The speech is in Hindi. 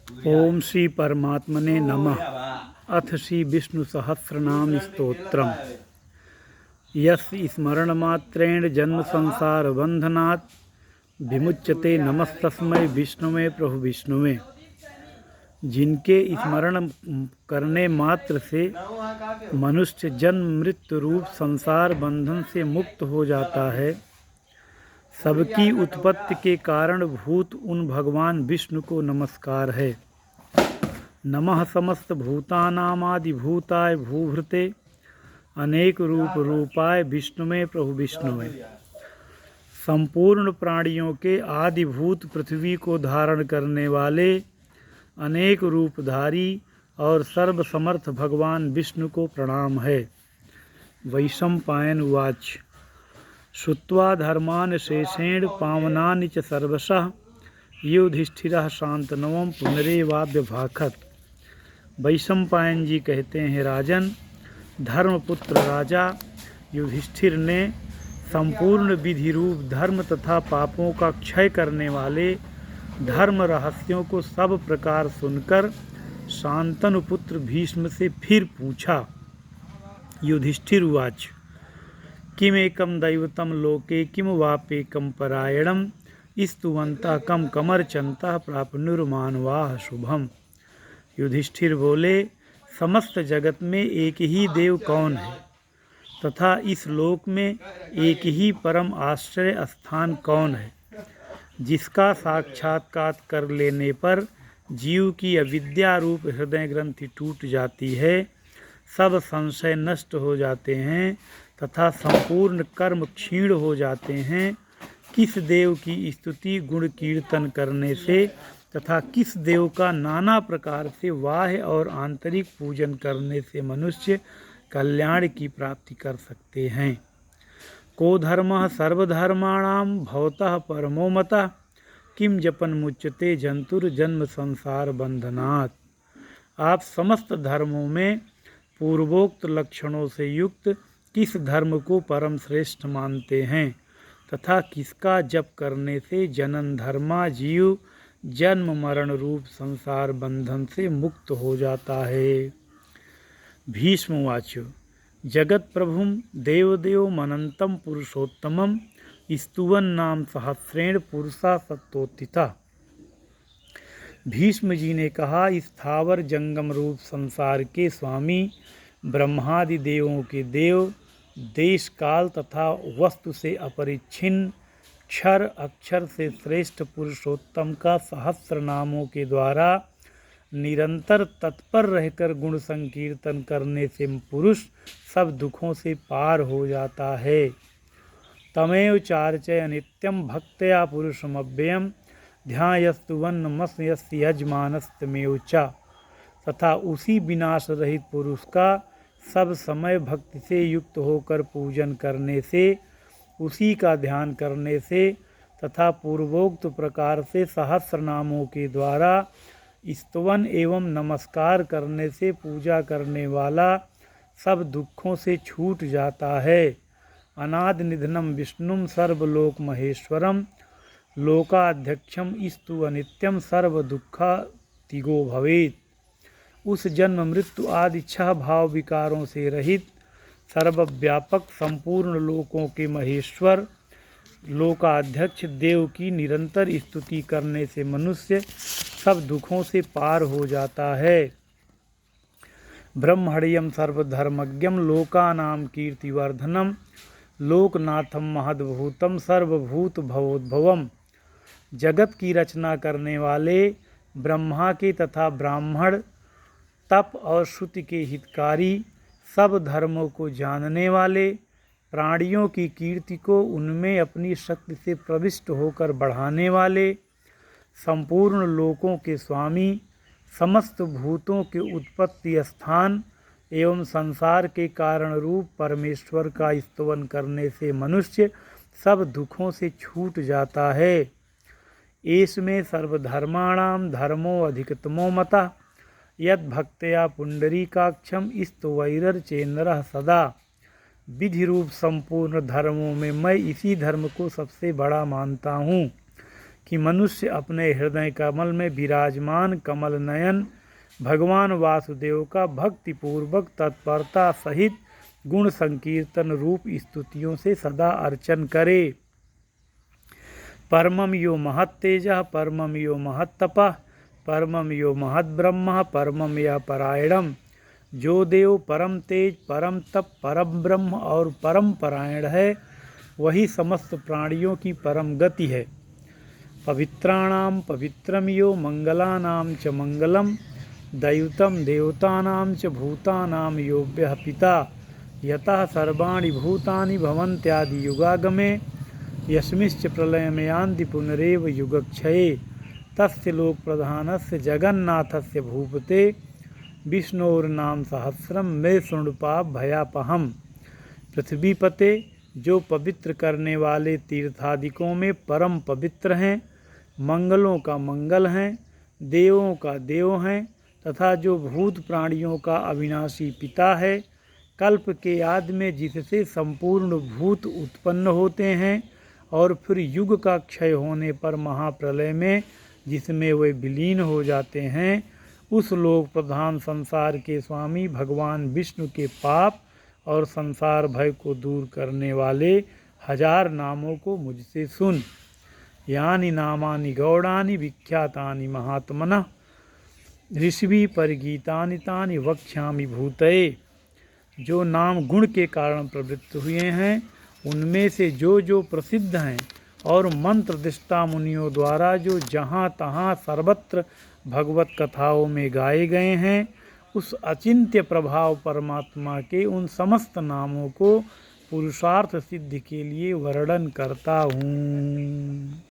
ओम श्री परमात्मने नमः। अथ श्री विष्णु सहस्रनाम स्तोत्रम। यस्य स्मरणमात्रेण जन्म संसार बंधनात् विमुच्यते नमस्तस्मै विष्णुवे प्रभु विष्णुवे। जिनके स्मरण करने मात्र से मनुष्य जन्म मृत्यु रूप संसार बंधन से मुक्त हो जाता है, सबकी उत्पत्ति के कारण भूत उन भगवान विष्णु को नमस्कार है। नमः समस्त भूतानामादिभूताय भूभृते अनेक रूप रूपाय विष्णुमे प्रभु विष्णुमे। संपूर्ण प्राणियों के आदिभूत पृथ्वी को धारण करने वाले अनेक रूपधारी और सर्वसमर्थ भगवान विष्णु को प्रणाम है। वैशंपायन उवाच। श्रुत्वा धर्मान् शेषेण पावनानि च सर्वशः युधिष्ठिरः शान्तनवं पुनरेवाभ्यभाखत। वैशंपायन जी कहते हैं, राजन, धर्मपुत्र राजा युधिष्ठिर ने संपूर्ण विधि रूप धर्म तथा पापों का क्षय करने वाले धर्म रहस्यों को सब प्रकार सुनकर शांतनु पुत्र भीष्म से फिर पूछा। युधिष्ठिर उवाच। किमेकं दैवतं लोके किम वाप्येकं परायणं स्तुवन्तः कम कमर्चन्तः प्राप्नुर्मानवाः शुभम। युधिष्ठिर बोले, समस्त जगत में एक ही देव कौन है तथा इस लोक में एक ही परम आश्रय स्थान कौन है, जिसका साक्षात्कार कर लेने पर जीव की अविद्या रूप हृदय ग्रंथि टूट जाती है, सब संशय नष्ट हो जाते हैं तथा संपूर्ण कर्म क्षीण हो जाते हैं। किस देव की स्तुति गुण कीर्तन करने से तथा किस देव का नाना प्रकार से बाह्य और आंतरिक पूजन करने से मनुष्य कल्याण की प्राप्ति कर सकते हैं। को धर्मः सर्वधर्माणां भवतः परमो मतः किम जपन मुच्यते जंतुर जन्म संसार बंधनात्। आप समस्त धर्मों में पूर्वोक्त लक्षणों से युक्त किस धर्म को परम श्रेष्ठ मानते हैं तथा किसका जप करने से जनन धर्मा जीव जन्म मरण रूप संसार बंधन से मुक्त हो जाता है। भीष्मवाच। जगत प्रभुं देवदेव मनंतम पुरुषोत्तमं स्तुवन नाम सहस्रेण पुरुषा सत्तोत्थिता। भीष्म जी ने कहा, स्थावर जंगम रूप संसार के स्वामी ब्रह्मादि देवों के देव, देश काल तथा वस्तु से अपरिच्छिन्न क्षर अक्षर से श्रेष्ठ पुरुषोत्तम का सहस्र नामों के द्वारा निरंतर तत्पर रहकर गुण संकीर्तन करने से पुरुष सब दुखों से पार हो जाता है। तमेव चार्चय नित्यं भक्त्या पुरुषमव्ययम् ध्यायस्तुवन्नमस्य यजमानस्तमेव च। तथा उसी विनाश रहित पुरुष का सब समय भक्ति से युक्त होकर पूजन करने से, उसी का ध्यान करने से तथा पूर्वोक्त प्रकार से सहस्र नामों के द्वारा स्तवन एवं नमस्कार करने से पूजा करने वाला सब दुखों से छूट जाता है। अनादि निधनम विष्णुम सर्वलोक महेश्वरम लोकाध्यक्षम स्तु अनित्यम सर्व दुःखातिगो भवेत्। उस जन्म मृत्यु आदि छह भाव विकारों से रहित सर्वव्यापक संपूर्ण लोकों के महेश्वर लोकाध्यक्ष देव की निरंतर स्तुति करने से मनुष्य सब दुखों से पार हो जाता है। ब्रह्मण्यम सर्वधर्मज्ञम लोकानाम कीर्तिवर्धनम लोकनाथम महद्भूतम सर्वभूत भवोद्भवम। जगत की रचना करने वाले ब्रह्मा के तथा ब्राह्मण तप और श्रुति के हितकारी, सब धर्मों को जानने वाले, प्राणियों की कीर्ति को उनमें अपनी शक्ति से प्रविष्ट होकर बढ़ाने वाले, संपूर्ण लोकों के स्वामी, समस्त भूतों के उत्पत्ति स्थान एवं संसार के कारण रूप परमेश्वर का स्तवन करने से मनुष्य सब दुखों से छूट जाता है। एषमे सर्वधर्माणां धर्मो अधिकतमो मतः यद भक्त्या पुंडरीकाक्षम स्तुवैरर्चेन्द्रः सदा। विधि रूप संपूर्ण धर्मों में मैं इसी धर्म को सबसे बड़ा मानता हूँ कि मनुष्य अपने हृदय कमल में विराजमान कमल नयन भगवान वासुदेव का भक्तिपूर्वक तत्परता सहित गुण संकीर्तन रूप स्तुतियों से सदा अर्चन करे। परमम यो महत्तेजः परमम यो महत्तपः परमम यो महद्ब्रह्म परमम या परायणम। जो देव परम तेज परम तप परम ब्रह्म और परम परायण है, वही समस्त प्राणियों की परम गति है। पवित्राणाम पवित्रम यो मंगलानाम च मंगलम दैवतम देवतानां च भूतानां यो व्यः पिता यतः सर्वाणि भूतानि भवन्त्यादि युगागमे यस्मिश्च प्रलयं यान्ति पुनरेव युगक्षये तस्य लोक प्रधानस्य जगन्नाथस्य भूपते विष्णोर्नाम सहस्रम मे शृणुपाप भयापहम। पृथ्वीपते, जो पवित्र करने वाले तीर्थादिकों में परम पवित्र हैं, मंगलों का मंगल हैं, देवों का देव हैं तथा जो भूत प्राणियों का अविनाशी पिता है, कल्प के आदि में जिससे संपूर्ण भूत उत्पन्न होते हैं और फिर युग का क्षय होने पर महाप्रलय में जिसमें वे विलीन हो जाते हैं, उस लोक प्रधान संसार के स्वामी भगवान विष्णु के पाप और संसार भय को दूर करने वाले 1000 नामों को मुझसे सुन। यानि नामानि गौड़ानि विख्यातानि महात्मनः ऋषि परिगीतानि तानि वक्ष्यामि भूतये। जो नाम गुण के कारण प्रवृत्त हुए हैं, उनमें से जो जो प्रसिद्ध हैं और मंत्र दृष्टा मुनियों द्वारा जो जहाँ तहाँ सर्वत्र भगवत कथाओं में गाए गए हैं, उस अचिंत्य प्रभाव परमात्मा के उन समस्त नामों को पुरुषार्थ सिद्धि के लिए वर्णन करता हूँ।